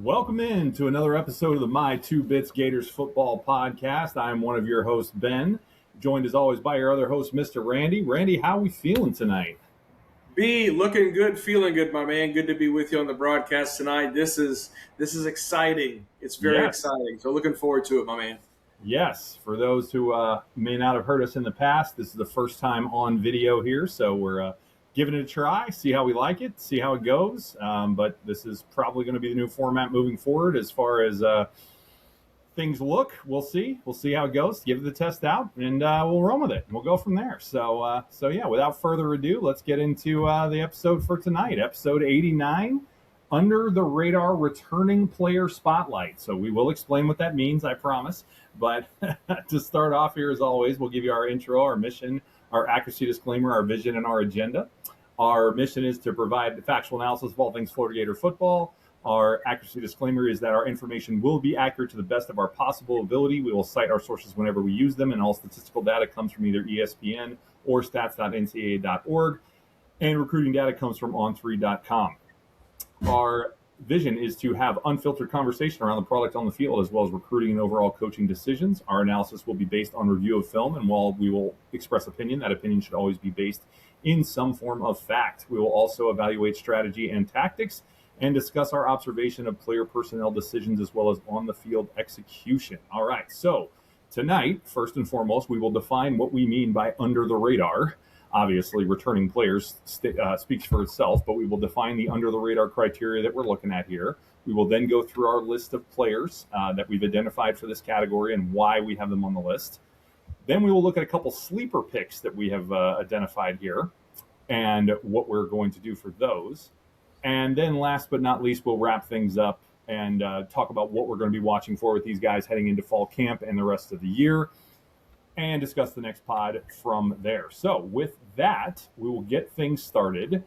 Welcome in to another episode of the My Two Bits Gators football podcast. I'm one of your hosts, Ben, joined as always by your other host, Mr. Randy. Randy, how are we feeling tonight? B, looking good, feeling good, my man. Good to be with you on the broadcast tonight. This is exciting. It's very Yes. exciting. So looking forward to it, my man. Yes. For those who may not have heard us in the past, this is the first time on video here, so we're giving it a try, see how we like it, see how it goes. But this is probably going to be the new format moving forward as far as things look. We'll see how it goes. Give the test out, and we'll run with it. We'll go from there. So yeah, without further ado, let's get into the episode for tonight, episode 89, Under the Radar Returning Player Spotlight. So we will explain what that means, I promise. But to start off here, as always, we'll give you our intro, our mission, our accuracy disclaimer, our vision, and our agenda. Our mission is to provide factual analysis of all things Florida Gator football. Our accuracy disclaimer is that our information will be accurate to the best of our possible ability. We will cite our sources whenever we use them, and all statistical data comes from either ESPN or stats.ncaa.org, and recruiting data comes from on3.com. Our vision is to have unfiltered conversation around the product on the field, as well as recruiting and overall coaching decisions. Our analysis will be based on review of film, and while we will express opinion, that opinion should always be based in some form of fact. We will also evaluate strategy and tactics and discuss our observation of player personnel decisions as well as on-the-field execution. All right, so tonight, first and foremost, we will define what we mean by under the radar. Obviously, returning players speaks for itself, but we will define the under-the-radar criteria that we're looking at here. We will then go through our list of players that we've identified for this category and why we have them on the list. Then we will look at a couple sleeper picks that we have identified here and what we're going to do for those. And then last but not least, we'll wrap things up and talk about what we're going to be watching for with these guys heading into fall camp and the rest of the year, and discuss the next pod from there. So with that, we will get things started.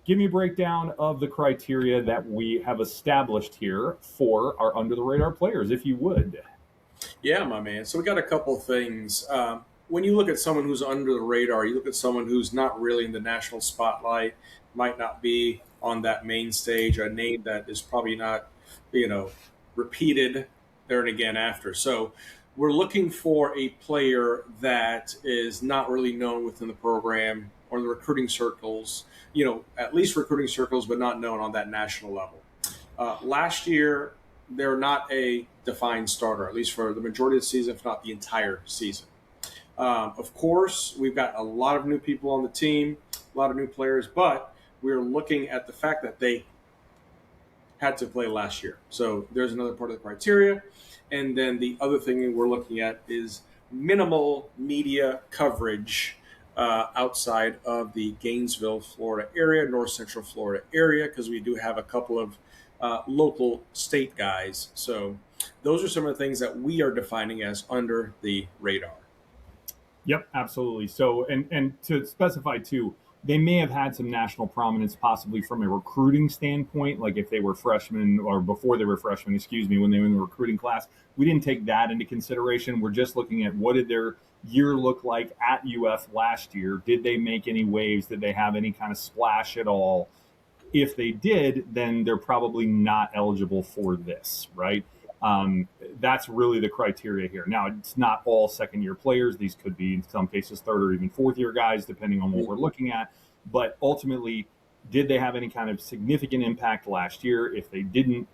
Give me a breakdown of the criteria that we have established here for our under-the-radar players, if you would. Yeah, my man. So we got a couple things. When you look at someone who's under the radar, you look at someone who's not really in the national spotlight, might not be on that main stage, a name that is probably not, repeated there and again after. So we're looking for a player that is not really known within the program or the recruiting circles, at least recruiting circles, but not known on that national level. Last year, they're not a defined starter, at least for the majority of the season, if not the entire season. Of course, we've got a lot of new people on the team, a lot of new players, but we're looking at the fact that they had to play last year. So there's another part of the criteria. And then the other thing we're looking at is minimal media coverage outside of the Gainesville, Florida area, North Central Florida area, because we do have a couple of local state guys. So those are some of the things that we are defining as under the radar. Yep, absolutely. So, and to specify too, they may have had some national prominence possibly from a recruiting standpoint, like if they were freshmen or before they were freshmen, when they were in the recruiting class. We didn't take that into consideration. We're just looking at what did their year look like at UF last year? Did they make any waves? Did they have any kind of splash at all? If they did, then they're probably not eligible for this, right? That's really the criteria here. Now, it's not all second-year players. These could be, in some cases, third or even fourth-year guys, depending on what we're looking at. But ultimately, did they have any kind of significant impact last year? If they didn't,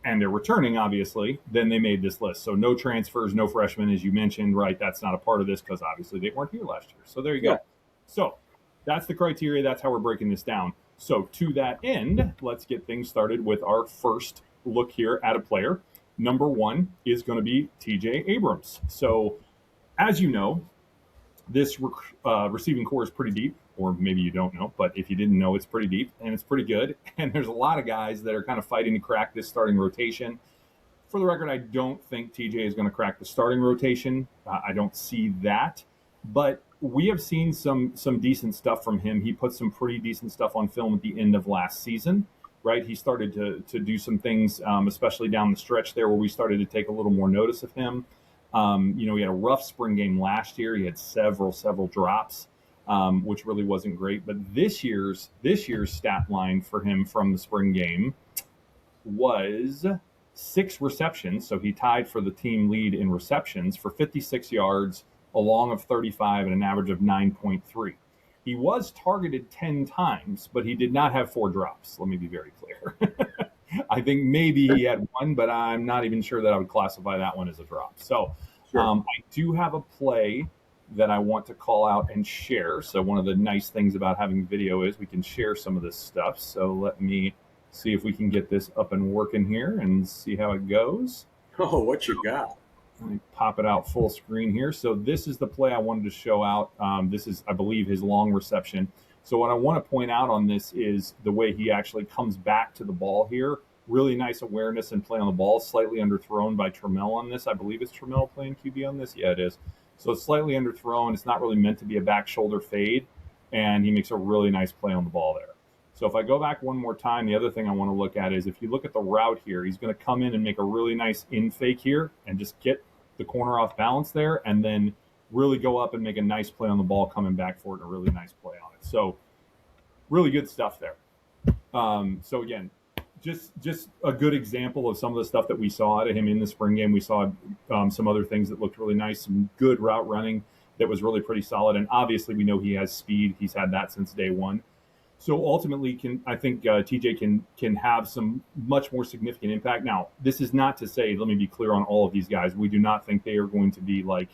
and they're returning, obviously, then they made this list. So no transfers, no freshmen, as you mentioned, right? That's not a part of this because obviously they weren't here last year. So there you go. Yeah. So that's the criteria. That's how we're breaking this down. So to that end, let's get things started with our first look here at a player. Number one is going to be TJ Abrams. So as you know, this receiving core is pretty deep, or maybe you don't know, but if you didn't know, it's pretty deep and it's pretty good. And there's a lot of guys that are kind of fighting to crack this starting rotation. For the record, I don't think TJ is going to crack the starting rotation. I don't see that. But we have seen some decent stuff from him. He put some pretty decent stuff on film at the end of last season, right? He started to do some things, especially down the stretch there where we started to take a little more notice of him. He had a rough spring game last year. He had several drops, which really wasn't great. But this year's stat line for him from the spring game was 6 receptions. So he tied for the team lead in receptions for 56 yards, a long of 35, and an average of 9.3. He was targeted 10 times, but he did not have 4 drops. Let me be very clear. I think maybe he had one, but I'm not even sure that I would classify that one as a drop. So Sure. I do have a play that I want to call out and share. So one of the nice things about having video is we can share some of this stuff. So let me see if we can get this up and working here and see how it goes. Oh, what you got? Let me pop it out full screen here. So this is the play I wanted to show out. This is, I believe, his long reception. So what I want to point out on this is the way he actually comes back to the ball here. Really nice awareness and play on the ball. Slightly underthrown by Trammell on this. I believe it's Trammell playing QB on this. Yeah, it is. So it's slightly underthrown. It's not really meant to be a back shoulder fade. And he makes a really nice play on the ball there. So if I go back one more time, the other thing I want to look at is if you look at the route here, he's going to come in and make a really nice in fake here and just get the corner off balance there and then really go up and make a nice play on the ball coming back for it and a really nice play on it. So really good stuff there. So again, just a good example of some of the stuff that we saw out of him in the spring game. We saw some other things that looked really nice, some good route running that was really pretty solid. And obviously we know he has speed. He's had that since day one. So ultimately, I think TJ can have some much more significant impact. Now, this is not to say, let me be clear on all of these guys. We do not think they are going to be like,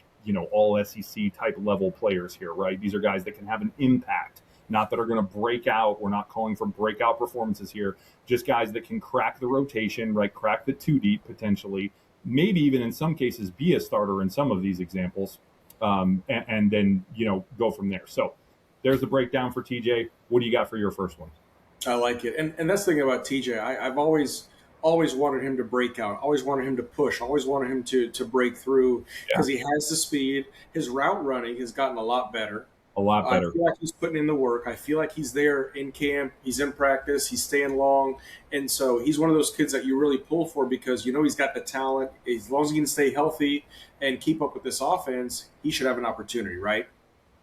all SEC type level players here, right? These are guys that can have an impact, not that are going to break out. We're not calling for breakout performances here. Just guys that can crack the rotation, right? Crack the 2 deep potentially, maybe even in some cases be a starter in some of these examples, and then, go from there. So there's the breakdown for TJ. What do you got for your first one? I like it, and that's the thing about TJ. I've always wanted him to break out. Always wanted him to push. Always wanted him to break through because he has the speed. His route running has gotten a lot better. A lot better. I feel like he's putting in the work. I feel like he's there in camp. He's in practice. He's staying long, and so he's one of those kids that you really pull for because he's got the talent. As long as he can stay healthy and keep up with this offense, he should have an opportunity, right?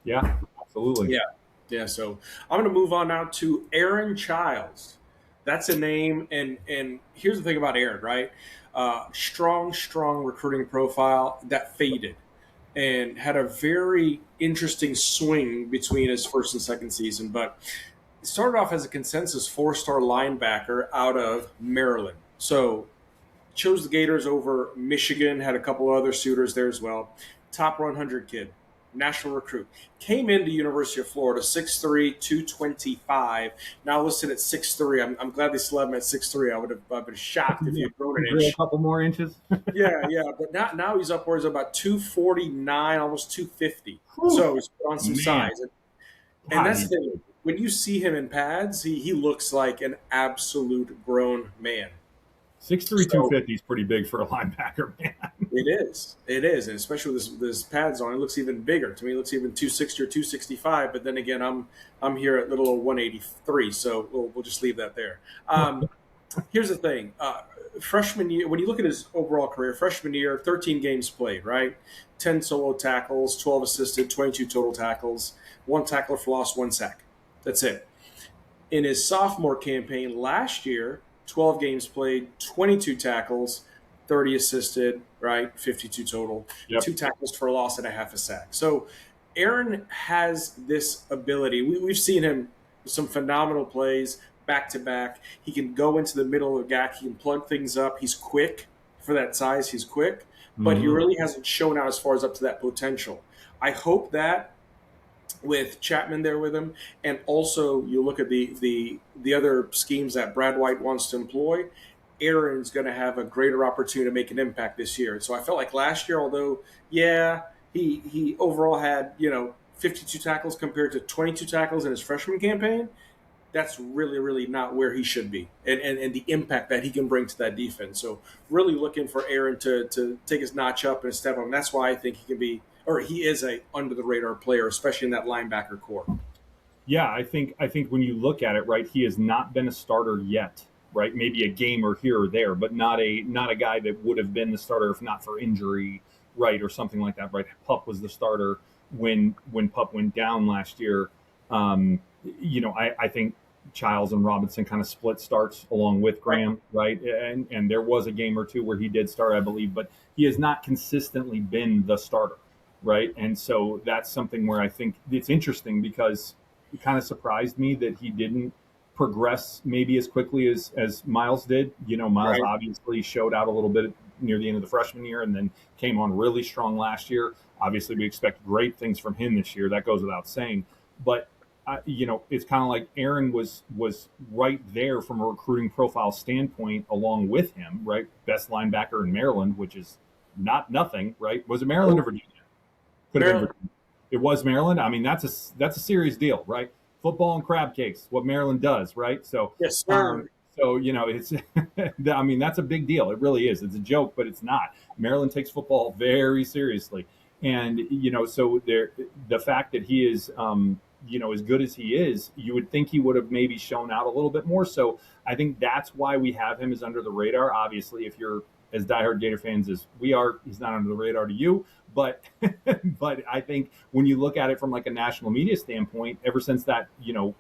Yeah, absolutely. Yeah. So I'm going to move on now to Aaron Childs. That's a name, and here's the thing about Aaron, right? Strong recruiting profile that faded and had a very interesting swing between his first and second season. But it started off as a consensus 4-star linebacker out of Maryland. So chose the Gators over Michigan, had a couple other suitors there as well. Top 100 kid. National recruit. Came into University of Florida, 6'3", 225. Now listed at 6'3". I'm glad they still have him at 6'3". I would have been shocked if he had grown an inch. A couple more inches. yeah. But now he's upwards of about 249, almost 250. So he's put on some size. And that's the thing. When you see him in pads, he looks like an absolute grown man. 6'3", 250 is pretty big for a linebacker, man. It is, and especially with this pads on, it looks even bigger. To me, it looks even 260 or 265. But then again, I'm here at little 183, so we'll just leave that there. Here's the thing: freshman year, when you look at his overall career, freshman year, 13 games played, right? 10 solo tackles, 12 assisted, 22 total tackles, 1 tackler for loss, 1 sack. That's it. In his sophomore campaign last year, 12 games played, 22 tackles, 30 assisted, right? 52 total, 2 tackles for a loss and a half a sack. So Aaron has this ability. We've seen him with some phenomenal plays back to back. He can go into the middle of the gap. He can plug things up. He's quick for that size. He's quick, but he really hasn't shown out as far as up to that potential. I hope that with Chapman there with him, and also you look at the other schemes that Brad White wants to employ, Aaron's going to have a greater opportunity to make an impact this year. So I felt like last year, although, he overall had, 52 tackles compared to 22 tackles in his freshman campaign, that's really, really not where he should be and the impact that he can bring to that defense. So really looking for Aaron to take his notch up and step up. And that's why I think he can be, or he is a under-the-radar player, especially in that linebacker core. Yeah, I think when you look at it, right, he has not been a starter yet. Right, maybe a game or here or there, but not a guy that would have been the starter if not for injury, right, or something like that. Right, Pup was the starter when Pup went down last year. I think Childs and Robinson kind of split starts along with Graham, right? And there was a game or two where he did start, I believe, but he has not consistently been the starter, right? And so that's something where I think it's interesting because it kind of surprised me that he didn't progress maybe as quickly as Miles did. You know, Miles Right. obviously showed out a little bit near the end of the freshman year and then came on really strong last year. Obviously, we expect great things from him this year. That goes without saying. But you know, it's kind of like Aaron was right there from a recruiting profile standpoint, along with him, right? Best linebacker in Maryland, which is not nothing, right? Was it Maryland or Oh, Virginia? Could have been Maryland. Virginia. It was Maryland. I mean, that's a serious deal, right? Football and crab cakes, what Maryland does, right? So, Yes, um, sir. so you know, it's I mean, that's a big deal. It really is. It's a joke, but it's not. Maryland takes football very seriously, and you know, so there, the fact that he is, you know, as good as he is, you would think he would have maybe shown out a little bit more. So I think that's why we have him as under the radar. Obviously, if you're as diehard Gator fans as we are, he's not under the radar to you, but but I think when you look at it from like a national media standpoint, ever since that, you know,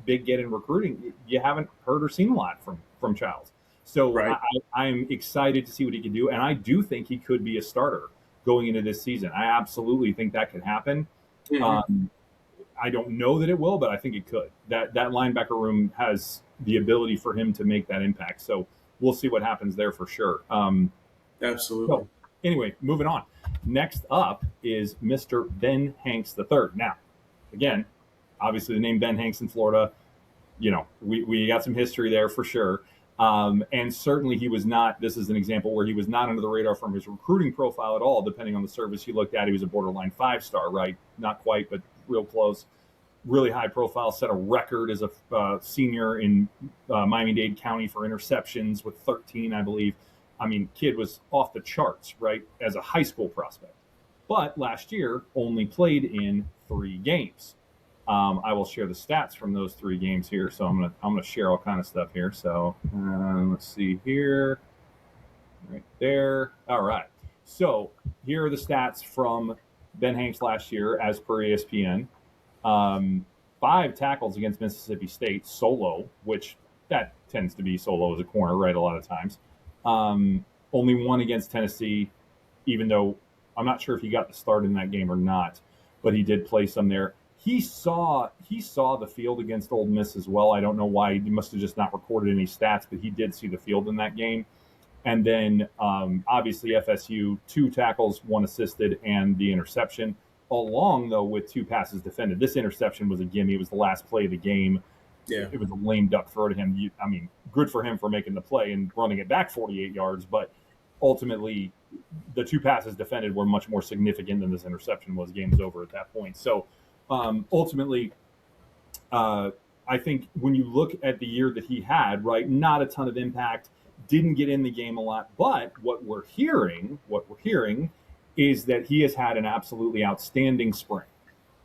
big get in recruiting, you haven't heard or seen a lot from Childs. So Right. I'm excited to see what he can do, and I do think he could be a starter going into this season. I absolutely think that could happen. Hmm. Um, I don't know that it will, but I think it could. That linebacker room has the ability for him to make that impact. So we'll see what happens there for sure. So Absolutely. anyway, moving on. Next up is Mr. Ben Hanks III. Now, again, obviously the name Ben Hanks in Florida, you know, we got some history there for sure. And certainly he was not, this is an example where he was not under the radar from his recruiting profile at all, depending on the service you looked at. He was a borderline 5-star, right? Not quite, but real close. Really high profile, set a record as a senior in Miami-Dade County for interceptions with 13, I believe. I mean, kid was off the charts, right, as a high school prospect. But last year only played in 3 games. I will share the stats from those 3 games here. So I'm gonna share all kind of stuff here. So let's see here, right there. All right. So here are the stats from Ben Hanks last year, as per ESPN. Um, 5 tackles against Mississippi State solo, which that tends to be solo as a corner, right? A lot of times. Only 1 against Tennessee, even though I'm not sure if he got the start in that game or not, but he did play some there. He saw the field against Ole Miss as well. I don't know why, he must have just not recorded any stats, but he did see the field in that game. And then obviously FSU, 2 tackles, 1 assisted, and the interception. Along though with 2 passes defended. This interception was a gimme. It was the last play of the game. Yeah. It was a lame duck throw to him. I mean, good for him for making the play and running it back 48 yards, but ultimately the 2 passes defended were much more significant than this interception was. Game was over at that point. So ultimately, uh, I think when you look at the year that he had, right, not a ton of impact, didn't get in the game a lot. But what we're hearing is that he has had an absolutely outstanding spring,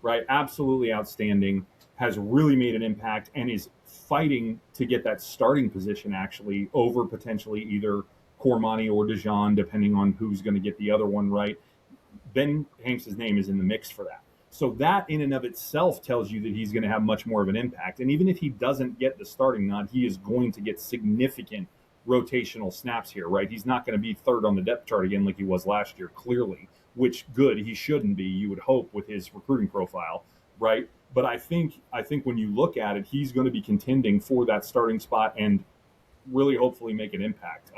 right? Absolutely outstanding, has really made an impact and is fighting to get that starting position actually over potentially either Cormani or Dijon, depending on who's going to get the other one right. Ben Hanks' name is in the mix for that. So that in and of itself tells you that he's going to have much more of an impact. And even if he doesn't get the starting nod, he is going to get significant rotational snaps here, right? He's not going to be third on the depth chart again like he was last year, clearly, which good, he shouldn't be, you would hope, with his recruiting profile, right? But I think when you look at it, he's going to be contending for that starting spot and really hopefully make an impact.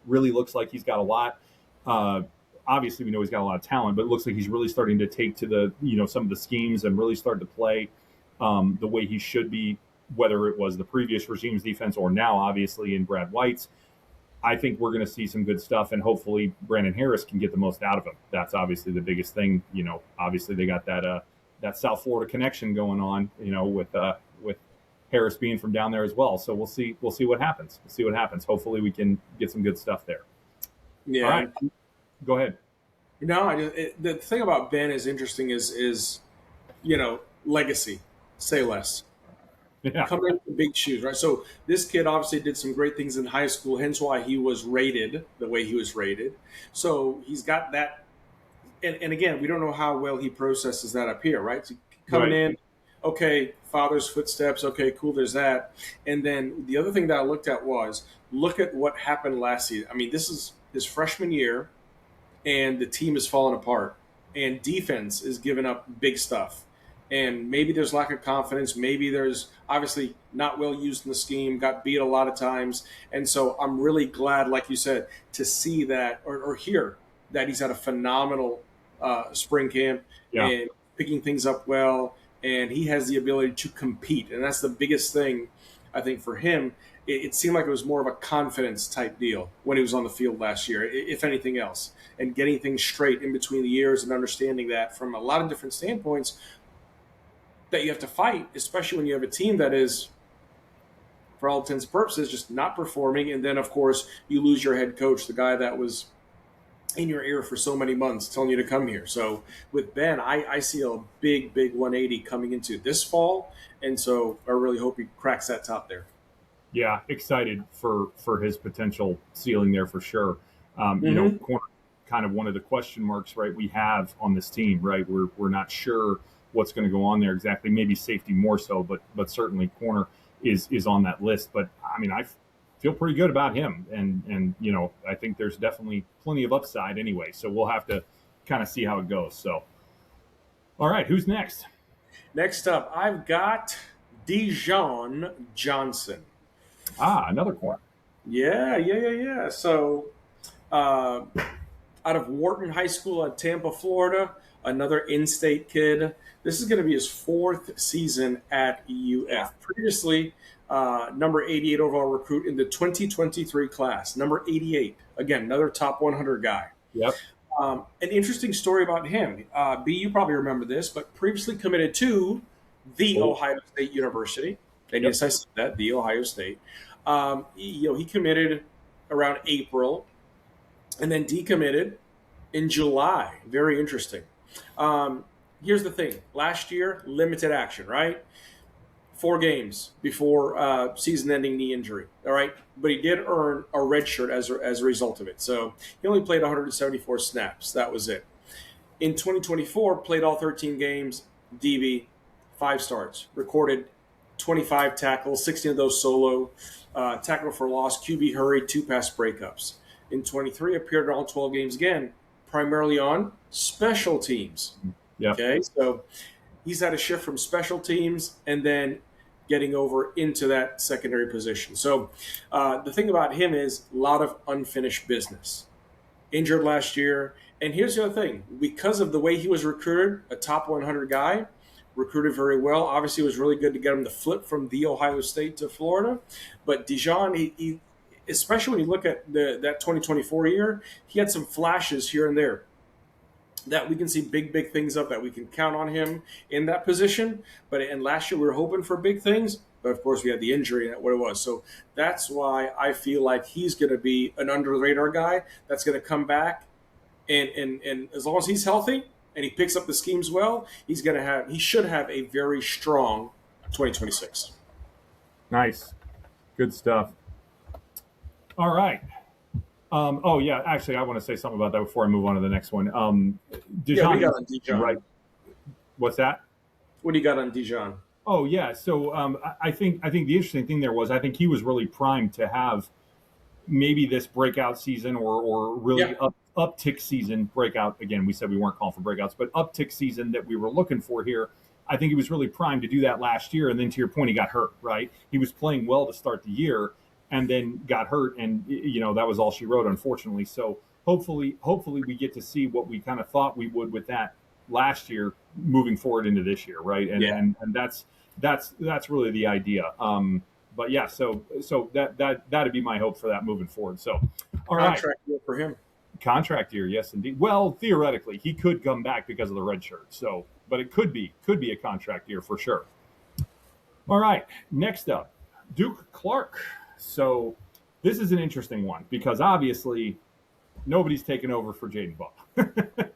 Really looks like he's got a lot. Uh, Obviously, we know he's got a lot of talent, but it looks like he's really starting to take to the, you know, some of the schemes and really start to play the way he should be, whether it was the previous regime's defense or now, obviously, in Brad White's. I think we're going to see some good stuff, and hopefully Brandon Harris can get the most out of him. That's obviously the biggest thing. You know, obviously they got that South Florida connection going on, you know, with Harris being from down there as well. So we'll see what happens. We'll see what happens. Hopefully we can get some good stuff there. All Yeah. right, go ahead. No, the thing about Ben is interesting is legacy. Say less. Yeah, Coming in with big shoes, right? So this kid obviously did some great things in high school, hence why he was rated the way he was rated. So he's got that, and again, we don't know how well he processes that up here, right? So coming right. in, okay, father's footsteps. Okay, cool. There's that. And then the other thing that I looked at was look at what happened last season. I mean, this is his freshman year, and the team is falling apart, and defense is giving up big stuff. And maybe there's lack of confidence. Maybe there's obviously not well used in the scheme, got beat a lot of times. And so I'm really glad, like you said, to see that or hear that he's had a phenomenal spring camp Yeah. and picking things up well. And he has the ability to compete. And that's the biggest thing, I think, for him. It seemed like it was more of a confidence type deal when he was on the field last year, if anything else, and getting things straight in between the years and understanding that from a lot of different standpoints that you have to fight, especially when you have a team that is, for all intents and purposes, just not performing. And then, of course, you lose your head coach, the guy that was in your ear for so many months telling you to come here. So with Ben, I see a big 180 coming into this fall. And so I really hope he cracks that top there. Yeah, excited for his potential ceiling there for sure. Mm-hmm. Corner, kind of one of the question marks, right? We have on this team, right? We're not sure what's going to go on there exactly. Maybe safety more so, but certainly corner is on that list. But I mean, I feel pretty good about him, and I think there's definitely plenty of upside anyway. So we'll have to kind of see how it goes. So, all right, who's next? Next up, I've got Dijon Johnson. Another corner. Yeah. So, uh, out of Wharton High School in Tampa, Florida, another in-state kid. This is going to be his fourth season at UF. Previously, number 88 overall recruit in the 2023 class. Number 88. Again, another top 100 guy. Yep. An interesting story about him. B, you probably remember this, but previously committed to the Oh, Ohio State University. And yep. yes, I said that, the Ohio State. He committed around April and then decommitted in July. Very interesting. Here's the thing. Last year, limited action, right? 4 games before season-ending knee injury. All right, but he did earn a red shirt as a result of it. So he only played 174 snaps. That was it. In 2024, played all 13 games. DB, 5 starts, recorded 25 tackles, 16 of those solo, tackle for loss, QB hurry, 2 pass breakups. In 23, appeared in all 12 games again, primarily on special teams. Yep. Okay, so he's had a shift from special teams and then getting over into that secondary position. So the thing about him is a lot of unfinished business. Injured last year. And here's the other thing. Because of the way he was recruited, a top 100 guy, recruited very well. Obviously, it was really good to get him to flip from the Ohio State to Florida. But Dijon, he especially when you look at that 2024 year, he had some flashes here and there that we can see big things of, that we can count on him in that position. And last year we were hoping for big things, but of course we had the injury and what it was. So that's why I feel like he's going to be an under the radar guy that's going to come back, and as long as he's healthy and he picks up the schemes well, he should have a very strong 2026. Nice. Good stuff. All right. Oh yeah, actually, I want to say something about that before I move on to the next one. Yeah, we Dijon, got on Dijon. right? What's that? What do you got on Dijon? Oh yeah. So I think the interesting thing there was I think he was really primed to have maybe this breakout season or Yeah, really uptick season breakout. Again, we said we weren't calling for breakouts, but uptick season that we were looking for here. I think he was really primed to do that last year, and then to your point, he got hurt. Right, he was playing well to start the year, and then got hurt, and that was all she wrote, unfortunately. So hopefully we get to see what we kind of thought we would with that last year moving forward into this year, right? And yeah. and that's really the idea. But yeah, so that'd be my hope for that moving forward. So, all right, Contract deal for him. contract year, yes indeed. Well, theoretically, he could come back because of the red shirt. So, but it could be a contract year for sure. All right, next up, Duke Clark. So this is an interesting one because obviously nobody's taken over for Jaden Ball.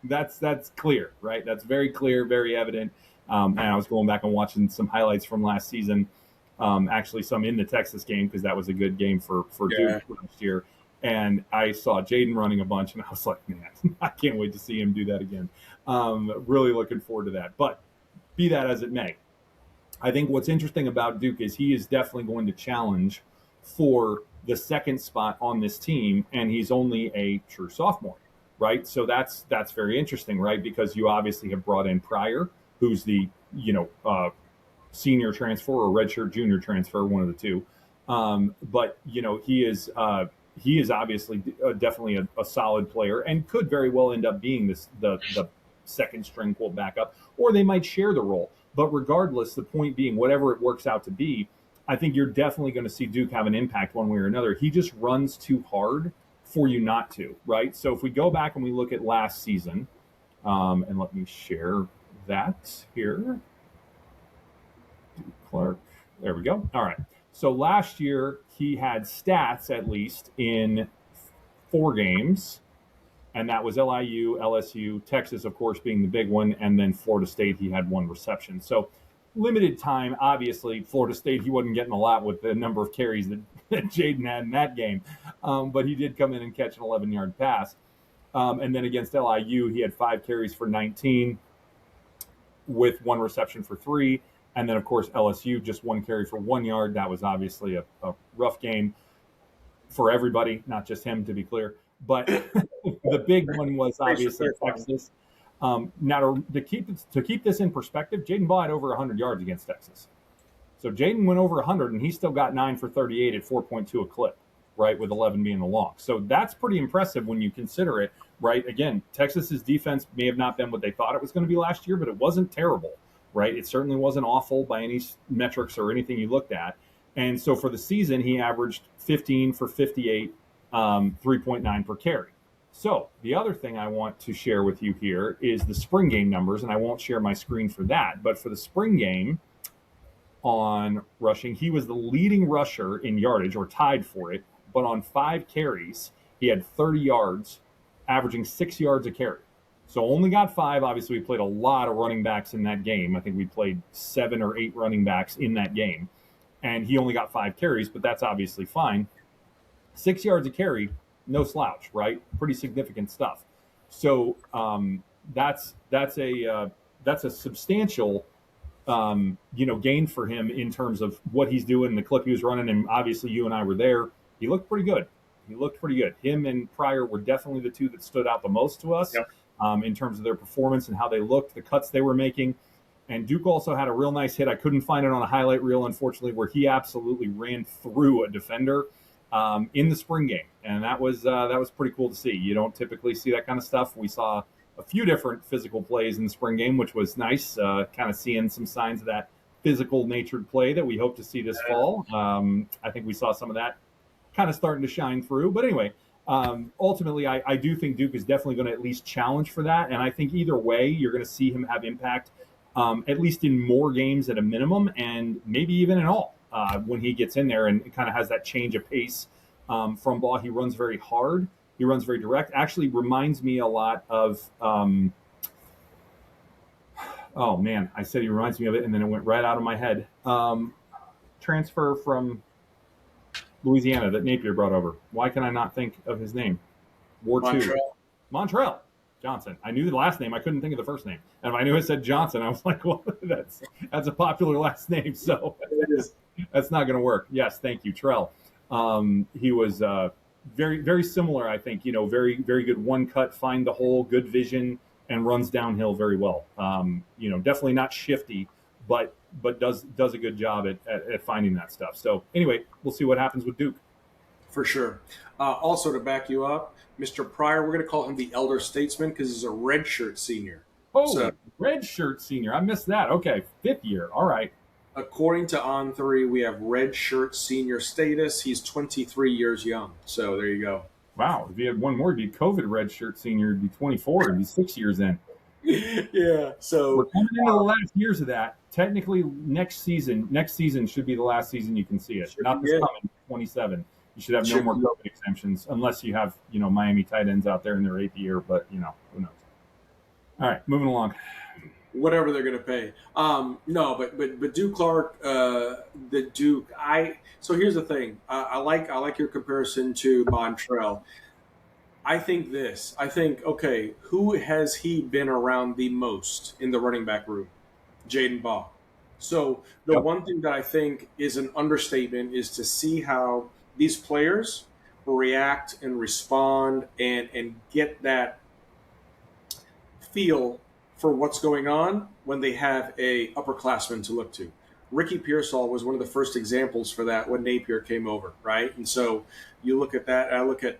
That's clear, right? That's very clear, very evident. And I was going back and watching some highlights from last season, actually some in the Texas game because that was a good game for Yeah. Duke last year. And I saw Jaden running a bunch, and I was like, man, I can't wait to see him do that again. Really looking forward to that. But be that as it may, I think what's interesting about Duke is he is definitely going to challenge for the second spot on this team, and he's only a true sophomore, right? So that's very interesting, right? Because you obviously have brought in Pryor, who's the senior transfer or redshirt junior transfer, one of the two. But he is obviously definitely a solid player and could very well end up being the second string quote backup, or they might share the role. But regardless, the point being, whatever it works out to be, I think you're definitely going to see Duke have an impact one way or another. He just runs too hard for you not to, right? So if we go back and we look at last season, and let me share that here. Clark. There we go. All right. So last year he had stats at least in 4 games, and that was LIU, LSU, Texas, of course, being the big one, and then Florida State. He had 1 reception. So limited time. Obviously, Florida State he wasn't getting a lot with the number of carries that Jaden had in that game, but he did come in and catch an 11-yard pass. And then against LIU, he had 5 carries for 19 with 1 reception for 3. And then, of course, LSU, just 1 carry for 1 yard. That was obviously a rough game for everybody, not just him, to be clear. But the big one was obviously Texas. Now, to keep this in perspective, Jaden Ball had over 100 yards against Texas. So Jaden went over 100, and he still got 9 for 38 at 4.2 a clip, right, with 11 being the long. So that's pretty impressive when you consider it, right? Again, Texas's defense may have not been what they thought it was going to be last year, but it wasn't terrible, right? It certainly wasn't awful by any metrics or anything you looked at. And so for the season, he averaged 15 for 58, 3.9 per carry. So the other thing I want to share with you here is the spring game numbers, and I won't share my screen for that. But for the spring game on rushing, he was the leading rusher in yardage, or tied for it. But on 5 carries, he had 30 yards, averaging 6 yards a carry. So only got 5. Obviously, we played a lot of running backs in that game. I think we played 7 or 8 running backs in that game. And he only got 5 carries, but that's obviously fine. 6 yards a carry, no slouch, right? Pretty significant stuff. So that's a substantial gain for him in terms of what he's doing, the clip he was running, and obviously you and I were there. He looked pretty good. Him and Pryor were definitely the two that stood out the most to us. Yep. In terms of their performance and how they looked, the cuts they were making. And Duke also had a real nice hit. I couldn't find it on a highlight reel, unfortunately, where he absolutely ran through a defender in the spring game, and that was pretty cool to see. You don't typically see that kind of stuff. We saw a few different physical plays in the spring game, which was nice. Kind of seeing some signs of that physical natured play that we hope to see this fall. I think we saw some of that kind of starting to shine through. But anyway, ultimately, I do think Duke is definitely going to at least challenge for that. And I think either way, you're going to see him have impact, at least in more games at a minimum, and maybe even in all, when he gets in there and kind of has that change of pace from Ball. He runs very hard. He runs very direct. Actually reminds me a lot of oh, man, I said he reminds me of it, and then it went right out of my head. Transfer from Louisiana that Napier brought over. Why can I not think of his name? War II. Montrell Johnson. I knew the last name. I couldn't think of the first name. And if I knew it said Johnson, I was like, well, that's a popular last name, so that's not going to work. Yes, thank you, Trell. He was very, very similar, I think. Very, very good one cut, find the hole, good vision, and runs downhill very well. Definitely not shifty, but does a good job at finding that stuff. So anyway, we'll see what happens with Duke. For sure. Also, to back you up, Mr. Pryor, we're going to call him the elder statesman because he's a redshirt senior. Oh, redshirt senior. I missed that. Okay, 5th year. All right. According to On3, we have redshirt senior status. He's 23 years young. So there you go. Wow. If he had one more, he'd be COVID redshirt senior. He'd be 24. He'd be 6 years in. Yeah. So we're coming into the last years of that. Technically, next season should be the last season you can see it. Not this coming 27. You should have no more COVID exemptions unless you have, Miami tight ends out there in their 8th year. But, who knows? All right, moving along. Whatever they're going to pay. No, but Duke Clark, the Duke. So here's the thing. I like your comparison to Montrell. I think okay, who has he been around the most in the running back room? Jaden Ball. So the Yep. one thing that I think is an understatement is to see how these players react and respond and get that feel for what's going on when they have a upperclassman to look to. Ricky Pearsall was one of the first examples for that when Napier came over, right? And so you look at that, and I look at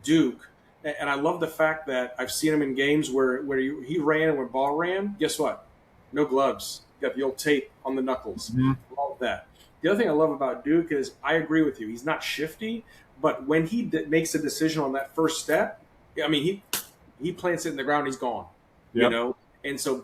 Duke, and I love the fact that I've seen him in games where he ran and when ball ran, guess what? No gloves. Got the old tape on the knuckles. Mm-hmm. Love that. The other thing I love about Duke is I agree with you. He's not shifty, but when he makes a decision on that first step, I mean, he plants it in the ground, he's gone, you Yep. know? And so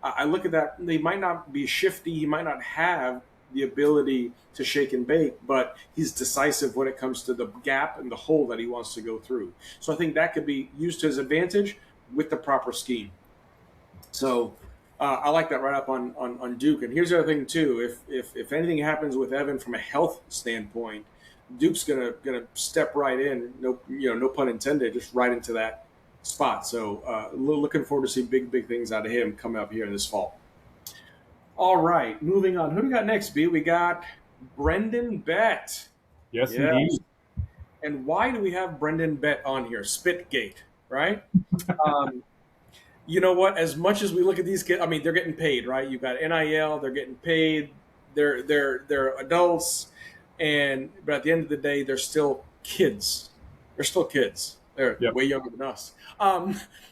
I look at that, they might not be shifty, he might not have the ability to shake and bake, but he's decisive when it comes to the gap and the hole that he wants to go through. So I think that could be used to his advantage with the proper scheme. So I like that right up on Duke. And here's the other thing too: if anything happens with Evan from a health standpoint, Duke's gonna step right in. No, no pun intended, just right into that spot. So looking forward to see big things out of him coming up here this fall. All right, moving on. Who do we got next, B? We got Brendan Bett. Yes, Yes. indeed. And why do we have Brendan Bett on here? Spitgate, right? Um, you know what? As much as we look at these kids, I mean, they're getting paid, right? You've got NIL, they're getting paid, they're adults, and but at the end of the day, they're still kids. They're still kids. They're Yep. way younger than us.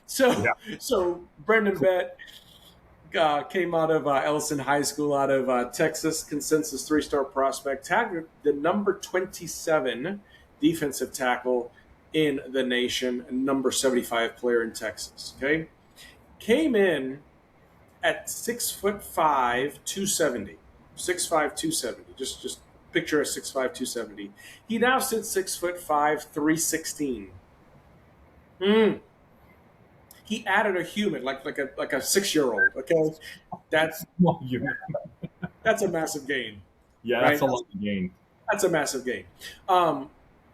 So Yeah. so Brendan Bett came out of Ellison High School, out of Texas, consensus three-star prospect, tagged the number 27 defensive tackle in the nation, number 75 player in Texas. Okay, came in at 6'5", 270. 6'5", 270. Just picture a 6'5", 270. He now sits 6'5", 316. Mm. He added a human, like a 6-year-old. Okay, that's Well, that's a massive gain, yeah, right? that's a lot to gain. That's a massive gain. Um,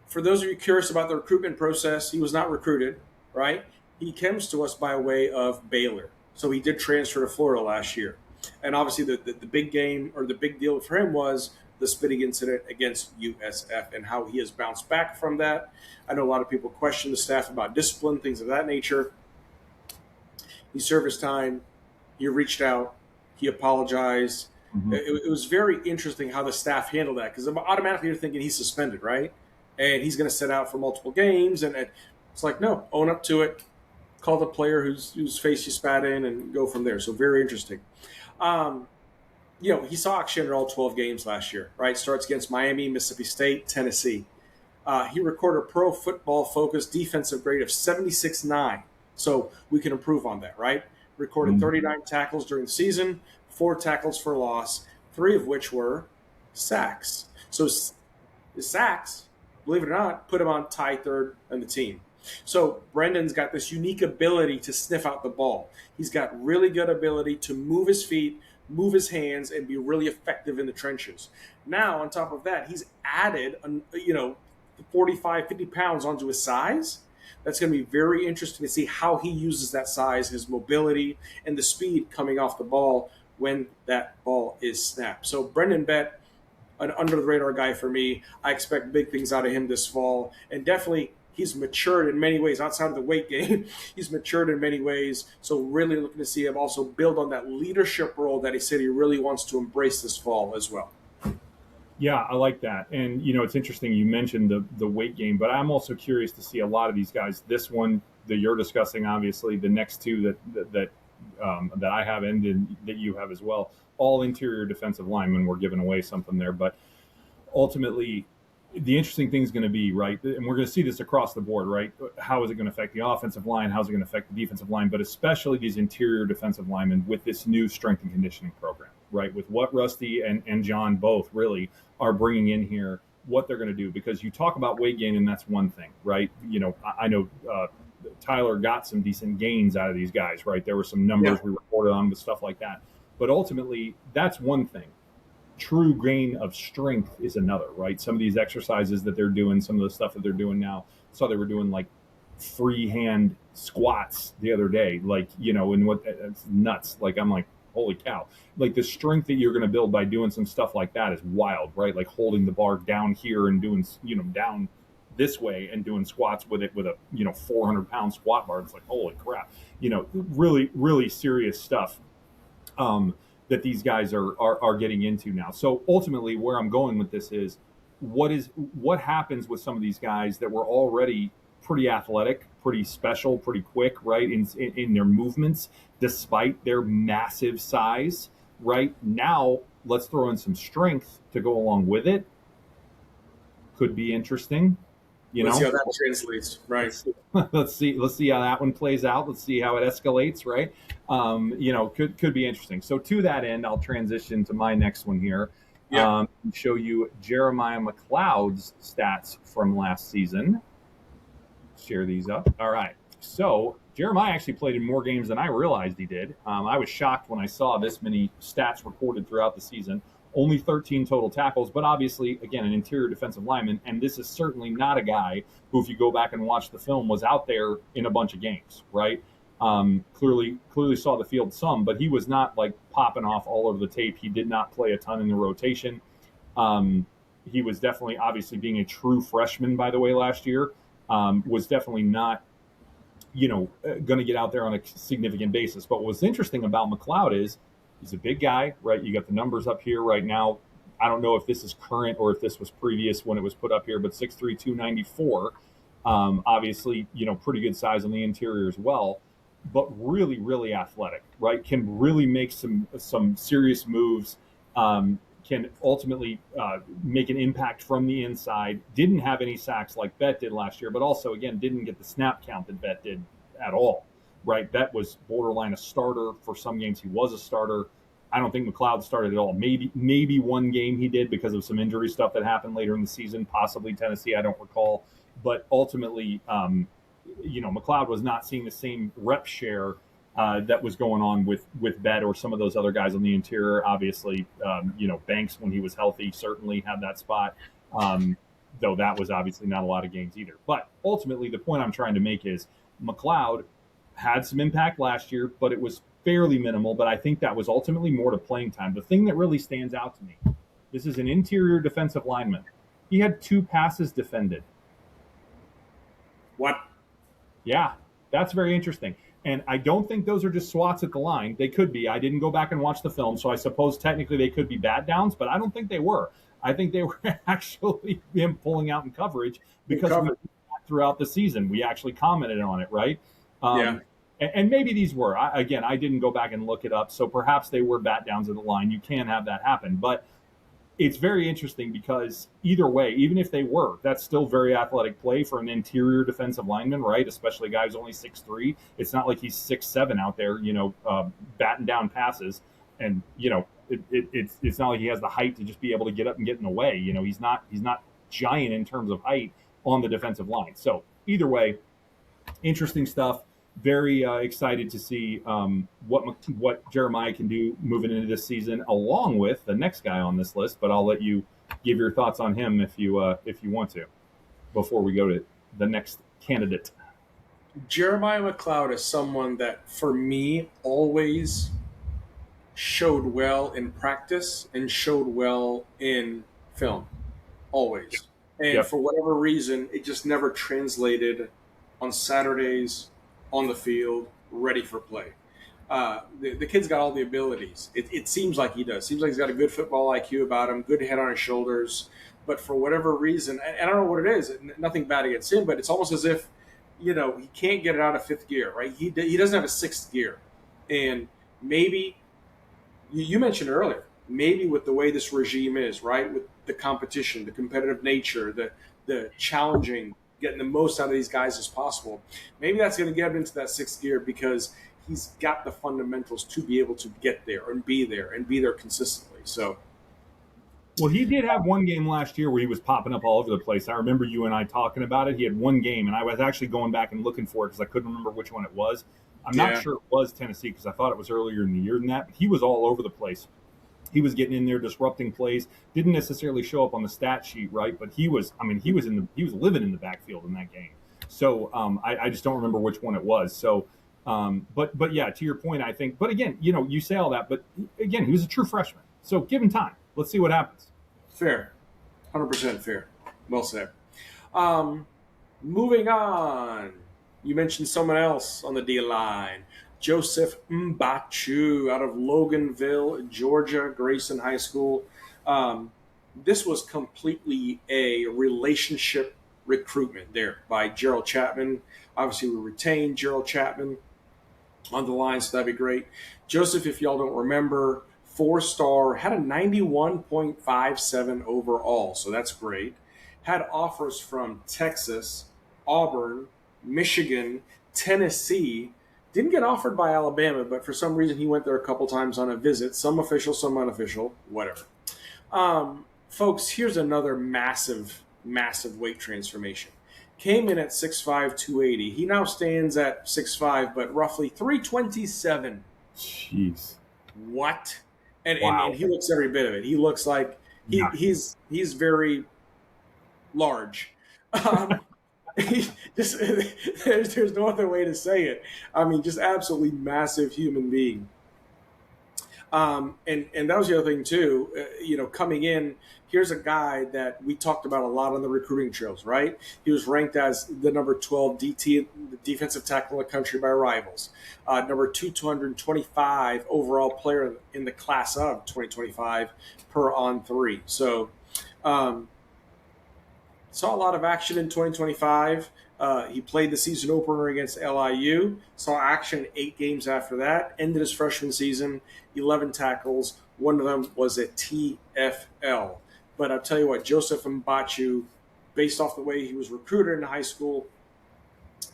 for those of you curious about the recruitment process, he was not recruited, right? He comes to us by way of Baylor. So he did transfer to Florida last year. And obviously, the big game or the big deal for him was the spitting incident against USF and how he has bounced back from that. I know a lot of people question the staff about discipline, things of that nature. He served his time. He reached out. He apologized. Mm-hmm. It was very interesting how the staff handled that because automatically you're thinking he's suspended, right? And he's going to sit out for multiple games. And it's like, no, own up to it. Call the player whose face you spat in and go from there. So very interesting. Um, he saw action in all 12 games last year, right? Starts against Miami, Mississippi State, Tennessee. He recorded a pro football focused defensive grade of 76.9. So we can improve on that, right? Recorded Mm-hmm. 39 tackles during the season, 4 tackles for loss, 3 of which were sacks. So the sacks, believe it or not, put him on tie third on the team. So Brendan's got this unique ability to sniff out the ball. He's got really good ability to move his feet, move his hands, and be really effective in the trenches. Now, on top of that, he's added, 45, 50 pounds onto his size. That's going to be very interesting to see how he uses that size, his mobility, and the speed coming off the ball when that ball is snapped. So Brendan Bett, an under the radar guy for me. I expect big things out of him this fall, and definitely he's matured in many ways outside of the weight game. He's matured in many ways. So really looking to see him also build on that leadership role that he said he really wants to embrace this fall as well. Yeah, I like that. And it's interesting you mentioned the weight game, but I'm also curious to see a lot of these guys. This one that you're discussing, obviously, the next two that I have and that you have as well, all interior defensive linemen. We're giving away something there, but ultimately, the interesting thing is going to be, right, and we're going to see this across the board, right? How is it going to affect the offensive line? How's it going to affect the defensive line? But especially these interior defensive linemen with this new strength and conditioning program, right? With what Rusty and John both really are bringing in here, what they're going to do. Because you talk about weight gain, and that's one thing, right? I know Tyler got some decent gains out of these guys, right? There were some numbers Yeah. we reported on with stuff like that. But ultimately, that's one thing. True gain of strength is another, right? Some of these exercises that they're doing, some of the stuff that they're doing now. So they were doing like freehand squats the other day, like, and what it's nuts. Like, I'm like, holy cow. Like the strength that you're going to build by doing some stuff like that is wild, right? Like holding the bar down here and doing, down this way and doing squats with it with a, 400-pound squat bar. It's like, holy crap, really, really serious stuff. That these guys are getting into now. So ultimately, where I'm going with this is, what happens with some of these guys that were already pretty athletic, pretty special, pretty quick, right, in their movements, despite their massive size. Right now, let's throw in some strength to go along with it. Could be interesting. Let's see how that translates, right? Let's see how that one plays out. Let's see how it escalates, right? Could be interesting. So to that end, I'll transition to my next one here. Yeah. Show you Jeremiah McLeod's stats from last season. Share these up. All right. So Jeremiah actually played in more games than I realized he did. I was shocked when I saw this many stats recorded throughout the season. Only 13 total tackles, but obviously, again, an interior defensive lineman. And this is certainly not a guy who, if you go back and watch the film, was out there in a bunch of games, right? Clearly saw the field some, but he was not like popping off all over the tape. He did not play a ton in the rotation. He was definitely, obviously, being a true freshman, by the way, last year, was definitely not, going to get out there on a significant basis. But what's interesting about McLeod is, he's a big guy, right? You got the numbers up here right now. I don't know if this is current or if this was previous when it was put up here, but 6'3", 294. Obviously, pretty good size on the interior as well, but really, really athletic, right? Can really make some serious moves. Can ultimately make an impact from the inside. Didn't have any sacks like Bet did last year, but also, again, didn't get the snap count that Bet did at all. Right, Bet was borderline a starter. For some games, he was a starter. I don't think McLeod started at all. Maybe one game he did because of some injury stuff that happened later in the season, possibly Tennessee. I don't recall. But ultimately, McLeod was not seeing the same rep share that was going on with Bet or some of those other guys on the interior. Obviously, Banks, when he was healthy, certainly had that spot. Though that was obviously not a lot of games either. But ultimately, the point I'm trying to make is McLeod had some impact last year, but it was fairly minimal. But I think that was ultimately more to playing time. The thing that really stands out to me, this is an interior defensive lineman. He had 2 passes defended. What? Yeah, that's very interesting. And I don't think those are just swats at the line. They could be. I didn't go back and watch the film, so I suppose technically they could be bat downs, but I don't think they were. I think they were actually him pulling out in coverage because throughout the season we actually commented on it, right? Yeah. And maybe these were. I didn't go back and look it up, so perhaps they were bat downs at the line. You can have that happen, but it's very interesting because either way, even if they were, that's still very athletic play for an interior defensive lineman, right? Especially a guy who's only 6'3". It's not like he's 6'7" out there, batting down passes. And, it's not like he has the height to just be able to get up and get in the way. He's not giant in terms of height on the defensive line. So either way, interesting stuff. Very excited to see what Jeremiah can do moving into this season, along with the next guy on this list. But I'll let you give your thoughts on him if you want to, before we go to the next candidate. Jeremiah McLeod is someone that, for me, always showed well in practice and showed well in film, always. And for whatever reason, it just never translated on Saturdays on the field, ready for play. The kid's got all the abilities. It seems like he does. Seems like he's got a good football IQ about him, good head on his shoulders. But for whatever reason, and I don't know what it is, nothing bad against him, but it's almost as if, he can't get it out of 5th gear, right? He doesn't have a 6th gear. And maybe, you mentioned earlier, maybe with the way this regime is, right, with the competition, the competitive nature, the challenging, getting the most out of these guys as possible. Maybe that's going to get him into that 6th gear because he's got the fundamentals to be able to get there and be there consistently. So, well, he did have one game last year where he was popping up all over the place. I remember you and I talking about it. He had one game, and I was actually going back and looking for it because I couldn't remember which one it was. I'm not sure it was Tennessee because I thought it was earlier in the year than that. But he was all over the place. He was getting in there, disrupting plays. Didn't necessarily show up on the stat sheet, right? But he was living in the backfield in that game. So I just don't remember which one it was. So But yeah, to your point, I think. But again, you say all that, but again, he was a true freshman, so give him time. Let's see what happens. Fair, 100% fair. Well said. Um, Moving on. You mentioned someone else on the D line. Joseph Mbachu out of Loganville, Georgia, Grayson High School. Um, this was completely a relationship recruitment there by Gerald Chapman. Obviously, we retained Gerald Chapman on the line, so that'd be great. Joseph, if y'all don't remember, 4-star, had a 91.57 overall, so that's great. Had offers from Texas, Auburn, Michigan, Tennessee. Didn't get offered by Alabama, but for some reason he went there a couple times on a visit, some official, some unofficial, whatever. Folks, here's another massive, massive weight transformation. Came in at 6'5", 280. He now stands at 6'5", but roughly 327. Jeez. What? And Wow. he looks every bit of it. He looks like Yeah. he's very large. Um, just there's no other way to say it. I mean, just absolutely massive human being. And that was the other thing too. Coming in, here's a guy that we talked about a lot on the recruiting trails. Right? He was ranked as the number 12 DT, the defensive tackle in the country by Rivals, number 225 overall player in the class of 2025 per on three. So. Um, Saw a lot of action in 2025. He played the season opener against LIU. Saw action 8 games after that. Ended his freshman season, 11 tackles. One of them was a TFL. But I'll tell you what, Joseph Mbachu, based off the way he was recruited in high school